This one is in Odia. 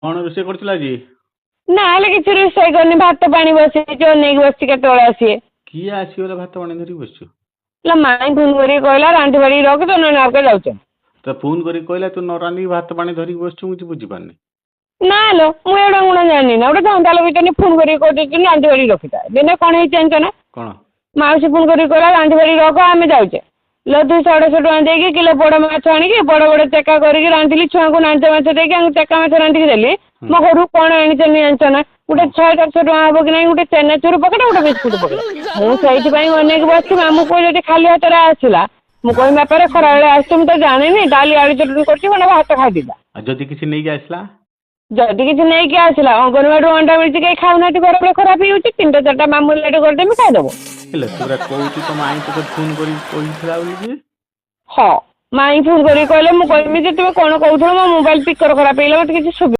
କଣ ରୋଷେଇ କରୁଥିଲ ଆଜି? ନା ହେଲେ କିଛି ରୋଷେଇ କରିନି, ଭାତ ପାଣି ବସେଇଛି, ଅନେଇକି ବସିଛି କେତେବେଳେ ଆସିବେ। କିଏ ଆସିଗଲେ ଭାତ ପାଣି ଧରିକି ବସିଛୁ? ହେଲା ମାଇଁ ଫୋନ୍ କରିକି କହିଲା ରାନ୍ଧି ବାଡ଼ିକି ରଖ, ତୁ ନହେଲେ ଆଉ କେ ଯାଉଛ। ତ ଫୋନ୍ କରିକି କହିଲା ତୁ ନ ରାନ୍ଧିକି ଭାତ ପାଣି ଧରିକି ବସିଛୁ, ମୁଁ କିଛି ବୁଝିପାରୁନି। ନା ଲୋ, ମୁଁ ଏଗୁଡ଼ା ଗୁଣ ଜାଣିନି ନା, ଗୋଟେ ଧନ୍ଦା ଲଗେଇଛନ୍ତି ଫୋନ୍ କରିକି କହିଦେଇଛନ୍ତି ରାନ୍ଧି ବାଡ଼ିକି ରଖିଥା। ଦିନେ କଣ ହେଇଛି ଜାଣିଛ ନା? କଣ? ମାଉସୀ ଫୋନ୍ କରିକି କହିଲା ରାନ୍ଧି ବାଡ଼ିକି ରଖ, ଆମେ ଯାଉଛେ। ଲୋ 250 ଟଙ୍କା ଦେଇକି କିଲୋ ବଡ଼ ମାଛ ଆଣିକି ବଡ଼ ବଡ଼ ଚେକା କରିକି ରାନ୍ଧିଲି, ଛୁଆଙ୍କୁ ନାଞ୍ଚ ମାଛ ଦେଇକି ଆଙ୍କୁ ଚେକା ମାଛ ରାନ୍ଧିକି ଦେଲି। ମୋ ଘରକୁ କଣ ଆଣିଛନ୍ତି ଜାଣିଛ ନା? ଗୋଟେ 600-700 ଟଙ୍କା ହବ କି ନାହିଁ, ଗୋଟେ ଚେନାଚୁର ପକେଟ, ଗୋଟେ ବିସ୍କୁଟ ପକେଟ। ମୁଁ ସେଇଥିପାଇଁ ଅନେଇକି ବସିଛି। ମାମୁଁ ପୁଅ ଯଦି ଖାଲି ହାତରେ ଆସିଲା, ମୁଁ କହିବି ବାପାରେ ଖରାବେଳେ ଆସିଛୁ, ମୁଁ ତ ଜାଣିନି, ଡାଲି ଆଳୁ ଚଟଣି କରିଛି, ଖଣ୍ଡେ ଭାତ ଖାଇଦେଇଥା। ଆଉ ଯଦି କିଛି ନେଇକି ଆସିଲା? ଯଦି କିଛି ନେଇକି ଆସିଲା, ଅଙ୍ଗନବାଡ଼ିରୁ ଅଣ୍ଡା ମିଳିଛି, କେହି ଖାଉନାହାନ୍ତି, ଘର ଖରାପ ହେଇଯାଉଛି, 3ଟା-4ଟା ମାମୁଁ ଲେଟ୍ କରିଦେବି, ଖାଇଦେବ। ହେଲେ ତୁ ପୁରା କହୁଛୁ ତମ ମାଇଁ ତତେ ଫୋନ୍ କରିକି କହିଥିଲା ବୋଲି? ହଁ, ମାଇଁ ଫୋନ୍ କରିକି କହିଲେ, ମୁଁ କହିବି ଯେ ତୁମେ କଣ କହୁଥିଲ, ମୋ ମୋବାଇଲ ସ୍ପିକର ଖରାପ ହେଇଗଲା, ମତେ କିଛି ଶୁଭୁନି।